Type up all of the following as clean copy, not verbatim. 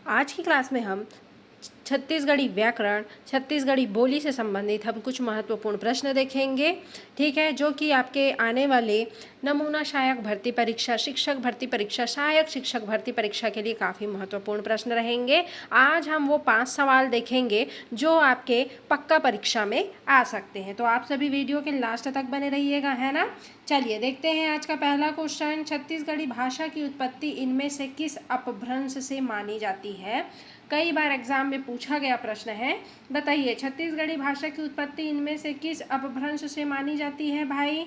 आज की क्लास में हम छत्तीसगढ़ी व्याकरण, छत्तीसगढ़ी बोली से संबंधित हम कुछ महत्वपूर्ण प्रश्न देखेंगे। ठीक है, जो कि आपके आने वाले नमूना सहायक भर्ती परीक्षा, शिक्षक भर्ती परीक्षा, सहायक शिक्षक भर्ती परीक्षा के लिए काफ़ी महत्वपूर्ण प्रश्न रहेंगे। आज हम वो 5 सवाल देखेंगे जो आपके पक्का परीक्षा में आ सकते हैं। तो आप सभी वीडियो के लास्ट तक बने रहिएगा, है ना। चलिए देखते हैं आज का पहला क्वेश्चन। छत्तीसगढ़ी भाषा की उत्पत्ति इनमें से किस अपभ्रंश से मानी जाती है? कई बार एग्जाम में पूछा गया प्रश्न है। बताइए, छत्तीसगढ़ी भाषा की उत्पत्ति इनमें से किस अपभ्रंश से मानी जाती है भाई?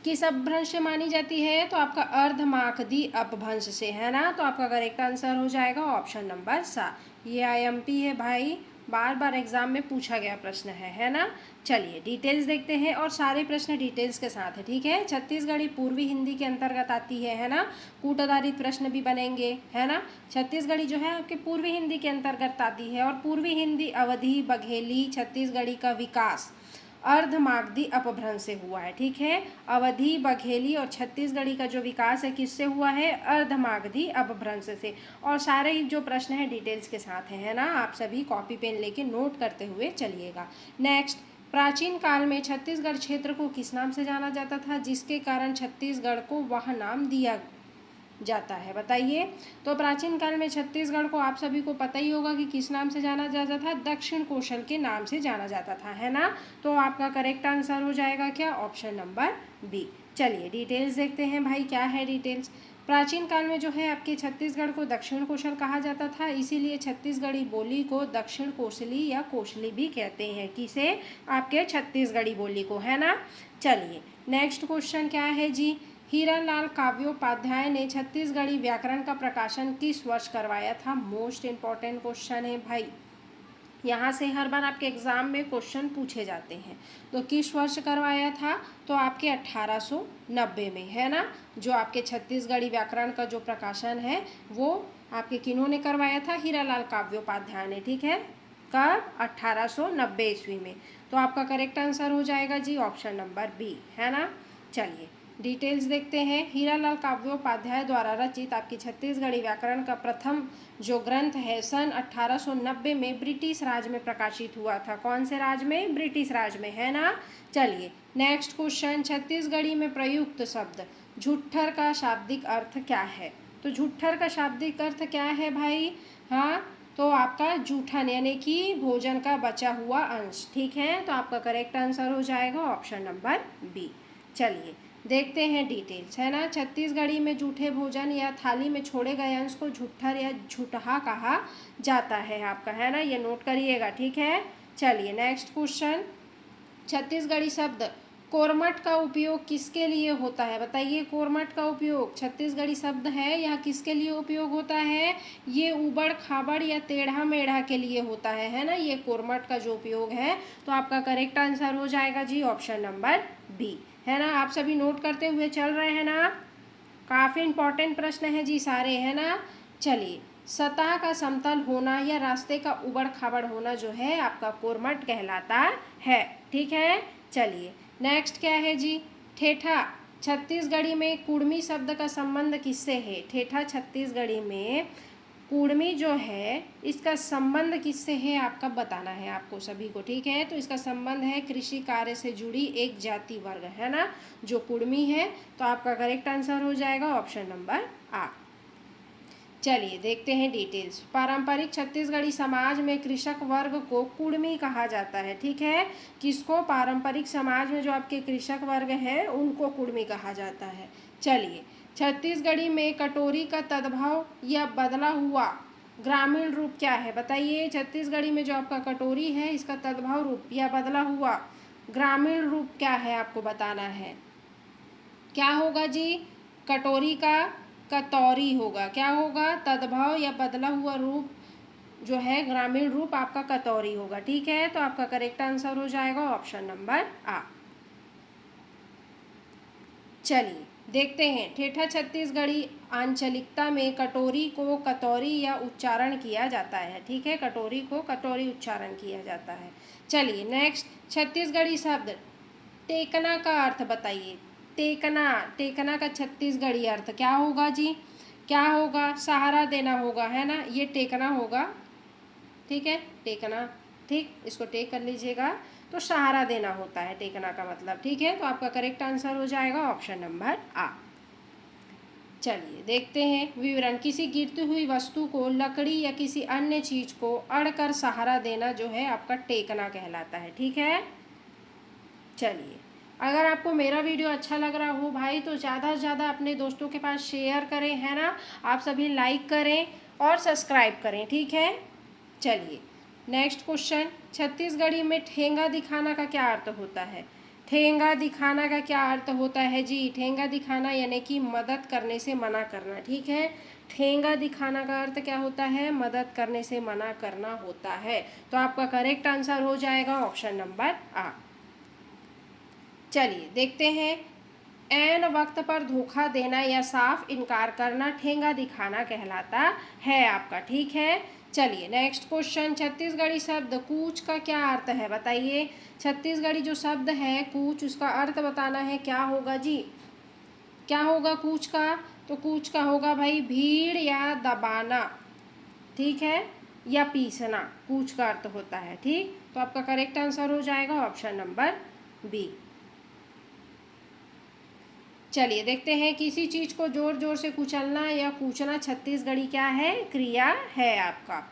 किस अपभ्रंश से मानी जाती है? तो आपका अर्धमागधी अपभ्रंश से, है ना। तो आपका करेक्ट आंसर हो जाएगा ऑप्शन नंबर सा। ये IMP है भाई, बार बार एग्जाम में पूछा गया प्रश्न है ना। चलिए डिटेल्स देखते हैं, और सारे प्रश्न डिटेल्स के साथ है, ठीक है। छत्तीसगढ़ी पूर्वी हिंदी के अंतर्गत आती है ना। कूट आधारित प्रश्न भी बनेंगे, है ना। छत्तीसगढ़ी जो है आपके पूर्वी हिंदी के अंतर्गत आती है, और पूर्वी हिंदी, अवधी, बघेली, छत्तीसगढ़ी का विकास अर्धमागधी अपभ्रंश से हुआ है, ठीक है। अवधी, बघेली और छत्तीसगढ़ी का जो विकास है किससे हुआ है? अर्धमागधी अपभ्रंश से। और सारे ही जो प्रश्न है डिटेल्स के साथ है ना। आप सभी कॉपी पेन लेके नोट करते हुए चलिएगा। नेक्स्ट, प्राचीन काल में छत्तीसगढ़ क्षेत्र को किस नाम से जाना जाता था, जिसके कारण छत्तीसगढ़ को वह नाम दिया जाता है? बताइए। तो प्राचीन काल में छत्तीसगढ़ को आप सभी को पता ही होगा कि किस नाम से जाना जाता था? दक्षिण कौशल के नाम से जाना जाता था, है ना। तो आपका करेक्ट आंसर हो जाएगा क्या? Option number B. चलिए डिटेल्स देखते हैं भाई, क्या है डिटेल्स। प्राचीन काल में जो है आपके छत्तीसगढ़ को दक्षिण कौशल कहा जाता था, इसीलिए छत्तीसगढ़ी बोली को दक्षिण कोसली या कोसली भी कहते हैं। किसे? आपके छत्तीसगढ़ी बोली को, है ना। चलिए नेक्स्ट क्वेश्चन क्या है जी। हीरालाल काव्योपाध्याय ने छत्तीसगढ़ी व्याकरण का प्रकाशन किस वर्ष करवाया था? मोस्ट इम्पॉर्टेंट क्वेश्चन है भाई, यहाँ से हर बार आपके एग्जाम में क्वेश्चन पूछे जाते हैं। तो किस वर्ष करवाया था? तो आपके 1890 में, है ना। जो आपके छत्तीसगढ़ी व्याकरण का जो प्रकाशन है वो आपके किन्होंने करवाया था? हीरालाल काव्योपाध्याय ने, ठीक है। कब? 1890 ईस्वी में। तो आपका करेक्ट आंसर हो जाएगा जी ऑप्शन नंबर बी, है ना। चलिए डिटेल्स देखते हैं। हीरालाल काव्योपाध्याय द्वारा रचित आपकी छत्तीसगढ़ी व्याकरण का प्रथम जो ग्रंथ है सन 1890 में ब्रिटिश राज में प्रकाशित हुआ था। कौन से राज में? ब्रिटिश राज में, है ना। चलिए नेक्स्ट क्वेश्चन। छत्तीसगढ़ी में प्रयुक्त शब्द झुट्ठर का शाब्दिक अर्थ क्या है? तो झुट्ठर का शाब्दिक अर्थ क्या है भाई? हाँ, तो आपका जूठन यानी कि भोजन का बचा हुआ अंश, ठीक है। तो आपका करेक्ट आंसर हो जाएगा ऑप्शन नंबर बी। चलिए देखते हैं डिटेल्स, है ना। छत्तीसगढ़ी में जूठे भोजन या थाली में छोड़े गए अंश को झुट्ठर या झुटहा कहा जाता है आपका, है ना। ये नोट करिएगा, ठीक है। चलिए नेक्स्ट क्वेश्चन। छत्तीसगढ़ी शब्द कोरमट का उपयोग किसके लिए होता है? बताइए, कोरमट का उपयोग छत्तीसगढ़ी शब्द है, यह किसके लिए उपयोग होता है? ये उबड़ खाबड़ या टेढ़ा मेढ़ा के लिए होता है ना। ये कोरमट का जो उपयोग है। तो आपका करेक्ट आंसर हो जाएगा जी ऑप्शन नंबर बी, है ना। आप सभी नोट करते हुए चल रहे हैं ना। काफ़ी इंपॉर्टेंट प्रश्न है जी सारे, है ना। चलिए, सतह का समतल होना या रास्ते का उबड़ खाबड़ होना जो है आपका कोरमट कहलाता है, ठीक है। चलिए नेक्स्ट क्या है जी। ठेठा छत्तीसगढ़ी में कुड़मी शब्द का संबंध किससे है? ठेठा छत्तीसगढ़ी में कुड़मी जो है इसका संबंध किससे है आपका बताना है आपको सभी को, ठीक है। तो इसका संबंध है कृषि कार्य से जुड़ी एक जाति वर्ग, है ना, जो कुड़मी है। तो आपका करेक्ट आंसर हो जाएगा ऑप्शन नंबर आ। चलिए देखते हैं डिटेल्स। पारंपरिक छत्तीसगढ़ी समाज में कृषक वर्ग को कुड़मी कहा जाता है, ठीक है। किसको? पारंपरिक समाज में जो आपके कृषक वर्ग हैं उनको कुड़मी कहा जाता है। चलिए, छत्तीसगढ़ी में कटोरी का तद्भव या बदला हुआ ग्रामीण रूप क्या है? बताइए, छत्तीसगढ़ी में जो आपका कटोरी है इसका तद्भव रूप या बदला हुआ ग्रामीण रूप क्या है आपको बताना है। क्या होगा जी? कटोरी का कतौरी होगा। क्या होगा? तद्भव या बदला हुआ रूप जो है ग्रामीण रूप आपका कतौरी होगा, ठीक है। तो आपका करेक्ट आंसर हो जाएगा ऑप्शन नंबर आ। चलिए देखते हैं। ठेठा छत्तीसगढ़ी आंचलिकता में कटोरी को कतौरी या उच्चारण किया जाता है, ठीक है। कटोरी को कटोरी उच्चारण किया जाता है। चलिए नेक्स्ट, छत्तीसगढ़ी शब्द टेकना का अर्थ बताइए। टेकना, टेकना का छत्तीसगढ़ी अर्थ क्या होगा जी? क्या होगा, सहारा देना होगा, है ना, ये टेकना होगा, ठीक है, टेकना, ठीक, इसको टेक कर लीजिएगा। तो सहारा देना होता है टेकना का मतलब, ठीक है। तो आपका करेक्ट आंसर हो जाएगा ऑप्शन नंबर आ। चलिए देखते हैं विवरण। किसी गिरती हुई वस्तु को लकड़ी या किसी अन्य चीज को अड़कर सहारा देना जो है आपका टेकना कहलाता है, ठीक है। चलिए, अगर आपको मेरा वीडियो अच्छा लग रहा हो भाई तो ज़्यादा से ज़्यादा अपने दोस्तों के पास शेयर करें, है ना, आप सभी लाइक करें और सब्सक्राइब करें, ठीक है। चलिए नेक्स्ट क्वेश्चन, छत्तीसगढ़ी में ठेंगा दिखाना का क्या अर्थ होता है। ठेंगा दिखाना का क्या अर्थ होता है जी। ठेंगा दिखाना यानी कि मदद करने से मना करना, ठीक है। ठेंगा दिखाना का अर्थ क्या होता है, मदद करने से मना करना होता है। तो आपका करेक्ट आंसर हो जाएगा ऑप्शन नंबर आ। चलिए देखते हैं, ऐन वक्त पर धोखा देना या साफ इनकार करना ठेंगा दिखाना कहलाता है आपका, ठीक है। चलिए नेक्स्ट क्वेश्चन, छत्तीसगढ़ी शब्द कूच का क्या अर्थ है बताइए। छत्तीसगढ़ी जो शब्द है कूच, उसका अर्थ बताना है, क्या होगा जी, क्या होगा कूच का। तो कूच का होगा भाई भीड़ या दबाना, ठीक है, या पीसना, कूच का अर्थ होता है, ठीक। तो आपका करेक्ट आंसर हो जाएगा ऑप्शन नंबर बी। चलिए देखते हैं, किसी चीज़ को जोर जोर से कुचलना या कूचना छत्तीसगढ़ी क्या है, क्रिया है आपका।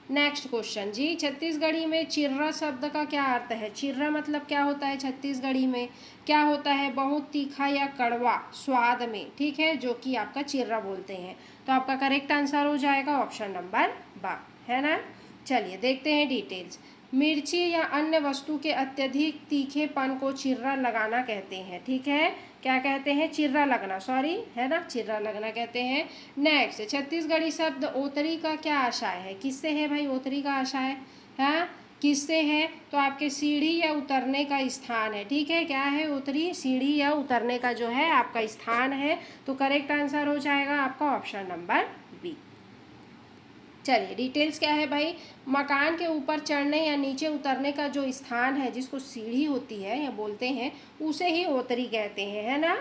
नेक्स्ट क्वेश्चन जी, छत्तीसगढ़ी में चिर्रा शब्द का क्या अर्थ है। चिर्रा मतलब क्या होता है छत्तीसगढ़ी में, क्या होता है, बहुत तीखा या कड़वा स्वाद में, ठीक है, जो कि आपका चिर्रा बोलते हैं। तो आपका करेक्ट आंसर हो जाएगा ऑप्शन नंबर बा, है ना। चलिए देखते हैं डिटेल्स। मिर्ची या अन्य वस्तु के अत्यधिक तीखेपन को चिर्रा लगाना कहते हैं, ठीक है। क्या कहते हैं, चिर्रा लगना, सॉरी, है ना, चिर्रा लगना कहते हैं। नेक्स्ट, छत्तीसगढ़ी शब्द ओतरी का क्या आशय है। किससे है भाई ओतरी का आशय, हाँ, किससे है। तो आपके सीढ़ी या उतरने का स्थान है, ठीक है। क्या है उतरी, सीढ़ी या उतरने का जो है आपका स्थान है। तो करेक्ट आंसर हो जाएगा आपका ऑप्शन नंबर बी। चलिए डिटेल्स क्या है भाई, मकान के ऊपर चढ़ने या नीचे उतरने का जो स्थान है, जिसको सीढ़ी होती है या बोलते हैं, उसे ही ओतरी कहते हैं, है ना।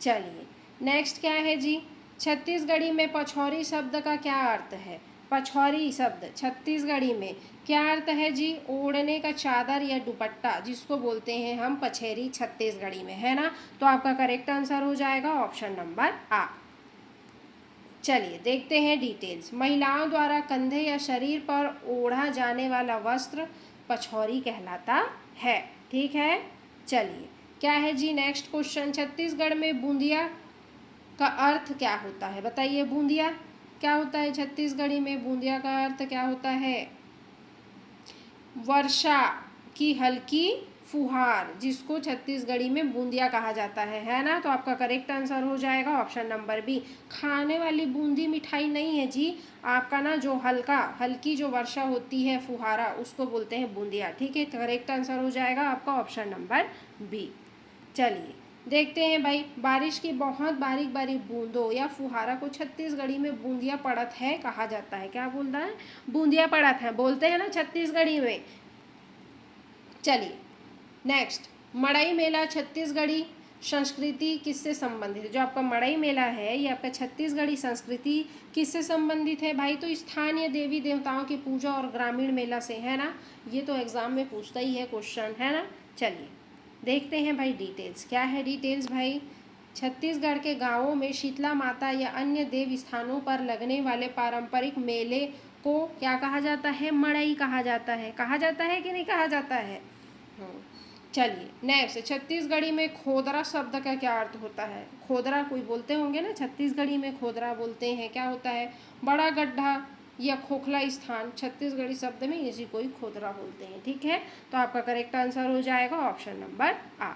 चलिए नेक्स्ट क्या है जी, छत्तीसगढ़ी में पछौरी शब्द का क्या अर्थ है। पछौरी शब्द छत्तीसगढ़ी में क्या अर्थ है जी, ओढ़ने का चादर या दुपट्टा, जिसको बोलते हैं हम पछेरी छत्तीसगढ़ी में, है ना। तो आपका करेक्ट आंसर हो जाएगा ऑप्शन नंबर आ। चलिए देखते हैं डिटेल्स। महिलाओं द्वारा कंधे या शरीर पर ओढ़ा जाने वाला वस्त्र पछौरी कहलाता है, ठीक है। चलिए क्या है जी नेक्स्ट क्वेश्चन, छत्तीसगढ़ में बूंदिया का अर्थ क्या होता है बताइए। बूंदिया क्या होता है छत्तीसगढ़ी में, बूंदिया का अर्थ क्या होता है, वर्षा की हल्की फुहार, जिसको छत्तीसगढ़ी में बूंदिया कहा जाता है ना। तो आपका करेक्ट आंसर हो जाएगा ऑप्शन नंबर बी। खाने वाली बूंदी मिठाई नहीं है जी, आपका ना जो हल्की जो वर्षा होती है फुहारा, उसको बोलते हैं बूंदिया, ठीक है। करेक्ट आंसर हो जाएगा आपका ऑप्शन नंबर बी। चलिए देखते हैं भाई, बारिश की बहुत बारीक बारीक बूंदों या फुहारा को छत्तीसगढ़ी में बूंदिया पड़त है कहा जाता है। क्या बोल रहा है, बूंदिया पड़त है बोलते हैं ना छत्तीसगढ़ी में। चलिए नेक्स्ट, मड़ई मेला छत्तीसगढ़ी संस्कृति किससे संबंधित है। जो आपका मड़ई मेला है ये आपका छत्तीसगढ़ी संस्कृति किससे संबंधित है भाई। तो स्थानीय देवी देवताओं की पूजा और ग्रामीण मेला से, है ना। ये तो एग्जाम में पूछता ही है क्वेश्चन, है ना। चलिए देखते हैं भाई डिटेल्स, क्या है डिटेल्स भाई। छत्तीसगढ़ के गांवों में शीतला माता या अन्य देव स्थानों पर लगने वाले पारंपरिक मेले को क्या कहा जाता है, मड़ई कहा जाता है। कहा जाता है कि नहीं कहा जाता है। चलिए नेक्स्ट, छत्तीसगढ़ी में खोदरा शब्द का क्या अर्थ होता है। खोदरा कोई बोलते होंगे ना, छत्तीसगढ़ी में खोदरा बोलते हैं, क्या होता है, बड़ा गड्ढा या खोखला स्थान, छत्तीसगढ़ी शब्द में इसी को ही खोदरा बोलते हैं, ठीक है। तो आपका करेक्ट आंसर हो जाएगा ऑप्शन नंबर आ।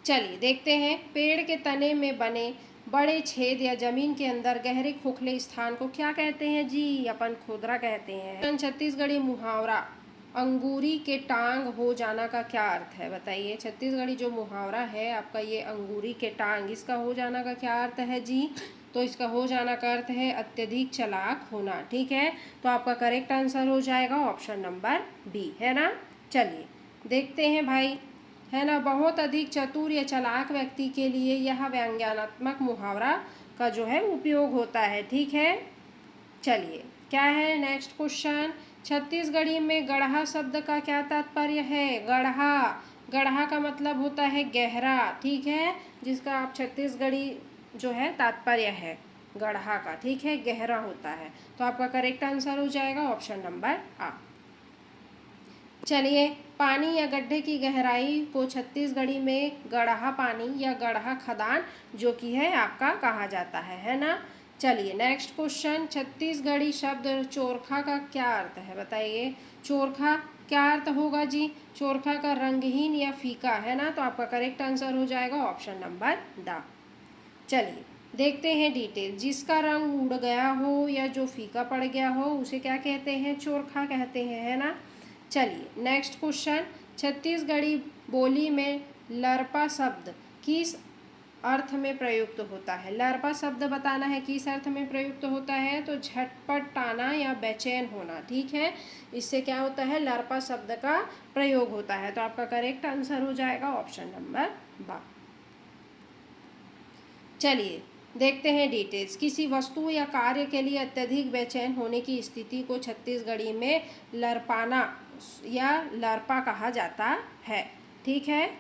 चलिए देखते हैं, पेड़ के तने में बने बड़े छेद या जमीन के अंदर गहरे खोखले स्थान को क्या कहते हैं जी, अपन खोदरा कहते हैं। छत्तीसगढ़ी मुहावरा अंगूरी के टांग हो जाना का क्या अर्थ है बताइए। छत्तीसगढ़ी जो मुहावरा है आपका ये अंगूरी के टांग, इसका हो जाना का क्या अर्थ है जी। तो इसका हो जाना का अर्थ है अत्यधिक चालाक होना, ठीक है। तो आपका करेक्ट आंसर हो जाएगा ऑप्शन नंबर बी, है ना। चलिए देखते हैं भाई, है ना, बहुत अधिक चतुर या चालाक व्यक्ति के लिए यह व्यंग्यात्मक मुहावरा का जो है उपयोग होता है। ठीक है, चलिए क्या है नेक्स्ट क्वेश्चन। छत्तीसगढ़ी में गढ़ा शब्द का क्या तात्पर्य है? गढ़ा, गढ़ा का मतलब होता है गहरा। ठीक है, जिसका आप छत्तीसगढ़ी जो है तात्पर्य है गढ़ा का। ठीक है, गहरा होता है। तो आपका करेक्ट आंसर हो जाएगा ऑप्शन नंबर आ। चलिए, पानी या गड्ढे की गहराई को छत्तीसगढ़ी में गढ़ा पानी या गढ़ा खदान जो कि है आपका कहा जाता है ना। चलिए नेक्स्ट क्वेश्चन। छत्तीसगढ़ी शब्द चोरखा का क्या अर्थ है? बताइए, चोरखा क्या अर्थ होगा जी? चोरखा का रंगहीन या फीका, है ना। तो आपका करेक्ट आंसर हो जाएगा ऑप्शन नंबर ड। चलिए देखते हैं डिटेल। जिसका रंग उड़ गया हो या जो फीका पड़ गया हो उसे क्या कहते हैं? चोरखा कहते हैं, है ना। चलिए नेक्स्ट क्वेश्चन। छत्तीसगढ़ी बोली में लरपा शब्द किस अर्थ में प्रयुक्त होता है? लरपा शब्द बताना है किस अर्थ में प्रयुक्त होता है। तो झटपटाना या बेचैन होना। ठीक है, इससे क्या होता है? लरपा शब्द का प्रयोग होता है। तो आपका करेक्ट आंसर हो जाएगा ऑप्शन नंबर बा। चलिए देखते हैं डिटेल्स। किसी वस्तु या कार्य के लिए अत्यधिक बेचैन होने की स्थिति को छत्तीसगढ़ी में लरपाना या लरपा कहा जाता है। ठीक है,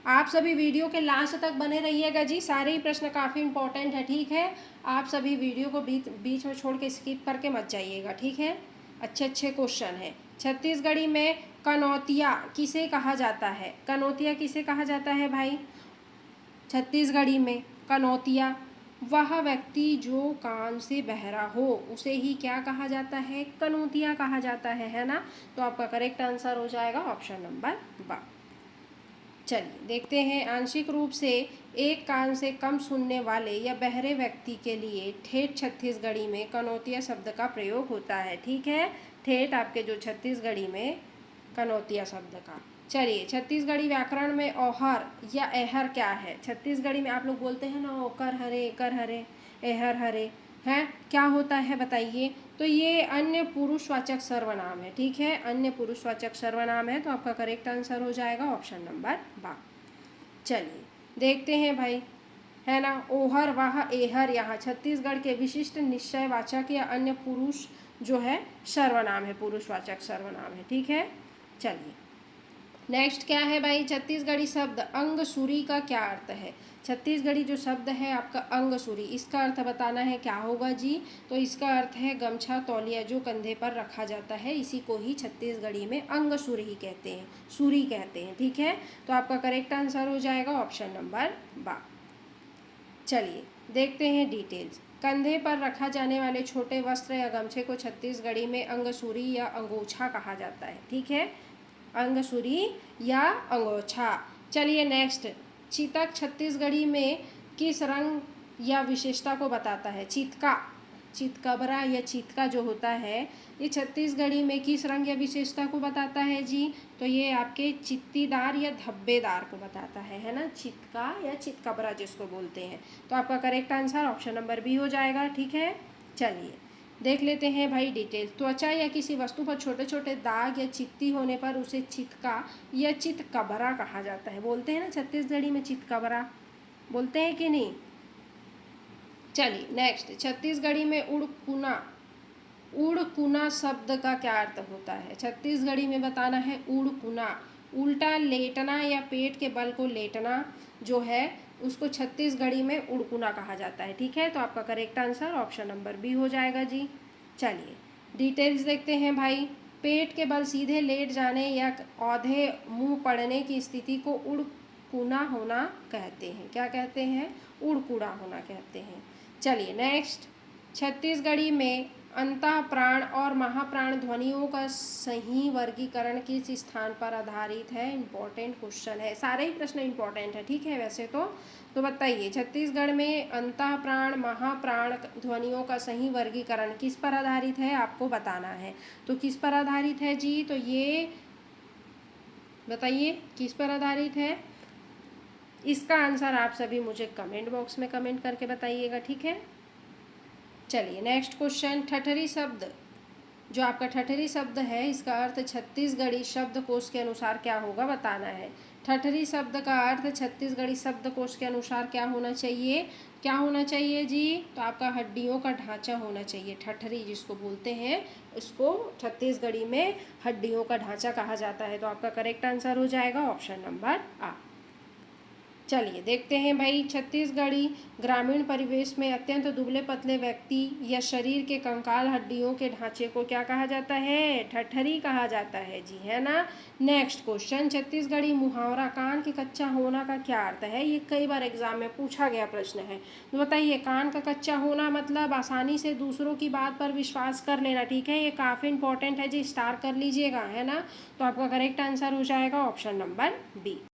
आप सभी वीडियो के लास्ट तक बने रहिएगा जी, सारे ही प्रश्न काफ़ी इंपॉर्टेंट है। ठीक है, आप सभी वीडियो को बीच में छोड़ के स्किप करके मत जाइएगा। ठीक है, अच्छे अच्छे क्वेश्चन हैं। छत्तीसगढ़ी में कनौतिया किसे कहा जाता है? कनौतिया किसे कहा जाता है भाई? छत्तीसगढ़ी में कनौतिया वह व्यक्ति जो कान से बहरा हो उसे ही क्या कहा जाता है? कनौतिया कहा जाता है ना। तो आपका करेक्ट आंसर हो जाएगा ऑप्शन नंबर बा। चलिए देखते हैं। आंशिक रूप से एक कान से कम सुनने वाले या बहरे व्यक्ति के लिए ठेठ छत्तीसगढ़ी में कनौतिया शब्द का प्रयोग होता है। ठीक है, ठेठ आपके जो छत्तीसगढ़ी में कनौतिया शब्द का। चलिए, छत्तीसगढ़ी व्याकरण में ओहर या एहर क्या है? छत्तीसगढ़ी में आप लोग बोलते हैं ना ओकर हरे, एकर हरे, एहर हरे, हैं क्या होता है बताइए। तो ये अन्य पुरुषवाचक सर्वनाम है। ठीक है, अन्य पुरुषवाचक सर्वनाम है। तो आपका करेक्ट आंसर हो जाएगा ऑप्शन नंबर बा। चलिए देखते हैं भाई, है ना। ओहर वाह एहर यहाँ छत्तीसगढ़ के विशिष्ट निश्चयवाचक या अन्य पुरुष जो है सर्वनाम है, पुरुषवाचक सर्वनाम है। ठीक है, चलिए नेक्स्ट क्या है भाई। छत्तीसगढ़ी शब्द अंगसूरी का क्या अर्थ है? छत्तीसगढ़ी जो शब्द है आपका अंगसूरी, इसका अर्थ बताना है क्या होगा जी। तो इसका अर्थ है गमछा तौलिया जो कंधे पर रखा जाता है, इसी को ही छत्तीसगढ़ी में अंगसूरी कहते हैं, सूरी कहते हैं। ठीक है, तो आपका करेक्ट आंसर हो जाएगा ऑप्शन नंबर बा। चलिए देखते हैं डिटेल्स। कंधे पर रखा जाने वाले छोटे वस्त्र या गमछे को छत्तीसगढ़ी में अंगसूरी या अंगोछा कहा जाता है। ठीक है, अंगसूरी या अंगोछा। चलिए नेक्स्ट। चितक छत्तीसगढ़ी में किस रंग या विशेषता को बताता है? चितका, चितकबरा या चितका जो होता है ये छत्तीसगढ़ी में किस रंग या विशेषता को बताता है जी? तो ये आपके चित्तीदार या धब्बेदार को बताता है ना। चितका या चितकबरा जिसको बोलते हैं। तो आपका correct answer option number B हो जाएगा। ठीक है, चलिए देख लेते हैं भाई डिटेल। त्वचा या किसी वस्तु पर छोटे छोटे दाग या चित्ती होने पर उसे चितका या चितकबरा कहा जाता है। बोलते हैं ना छत्तीसगढ़ी में चितकबरा, बोलते हैं कि नहीं। चलिए नेक्स्ट। छत्तीसगढ़ी में उड़कुना, उड़कुना शब्द का क्या अर्थ होता है? छत्तीसगढ़ी में बताना है उड़कुना। उल्टा लेटना या पेट के बल को लेटना जो है उसको छत्तीसगढ़ी में उड़कुना कहा जाता है। ठीक है, तो आपका correct answer option number B हो जाएगा जी। चलिए डिटेल्स देखते हैं भाई। पेट के बल सीधे लेट जाने या औंधे मुंह पड़ने की स्थिति को उड़कुना होना कहते हैं। क्या कहते हैं? उड़कुड़ा होना कहते हैं। चलिए नेक्स्ट। छत्तीसगढ़ी में अंतः प्राण और महाप्राण ध्वनियों का सही वर्गीकरण किस स्थान पर आधारित है? इम्पोर्टेंट क्वेश्चन है, सारे ही प्रश्न इम्पोर्टेंट है। ठीक है, वैसे तो बताइए छत्तीसगढ़ में अंतः प्राण महाप्राण ध्वनियों का सही वर्गीकरण किस पर आधारित है? आपको बताना है। तो किस पर आधारित है जी? तो ये बताइए किस पर आधारित है। इसका आंसर आप सभी मुझे कमेंट बॉक्स में कमेंट करके बताइएगा। ठीक है, चलिए नेक्स्ट क्वेश्चन। ठठरी शब्द जो आपका ठठरी शब्द है इसका अर्थ छत्तीसगढ़ी शब्दकोश के अनुसार क्या होगा बताना है। ठठरी शब्द का अर्थ छत्तीसगढ़ी शब्दकोश के अनुसार क्या होना चाहिए? क्या होना चाहिए जी? तो आपका हड्डियों का ढांचा होना चाहिए। ठठरी जिसको बोलते हैं उसको छत्तीसगढ़ी में हड्डियों का ढांचा कहा जाता है। तो आपका करेक्ट आंसर हो जाएगा ऑप्शन नंबर आ। चलिए देखते हैं भाई, छत्तीसगढ़ी ग्रामीण परिवेश में अत्यंत दुबले पतले व्यक्ति या शरीर के कंकाल हड्डियों के ढांचे को क्या कहा जाता है? ठठरी कहा जाता है जी, है ना। नेक्स्ट क्वेश्चन, छत्तीसगढ़ी मुहावरा कान के कच्चा होना का क्या अर्थ है? ये कई बार एग्जाम में पूछा गया प्रश्न है। तो बताइए, कान का कच्चा होना मतलब आसानी से दूसरों की बात पर विश्वास कर लेना। ठीक है, ये काफ़ी इंपॉर्टेंट है जी, स्टार कर लीजिएगा, है ना। तो आपका करेक्ट आंसर हो जाएगा ऑप्शन नंबर बी।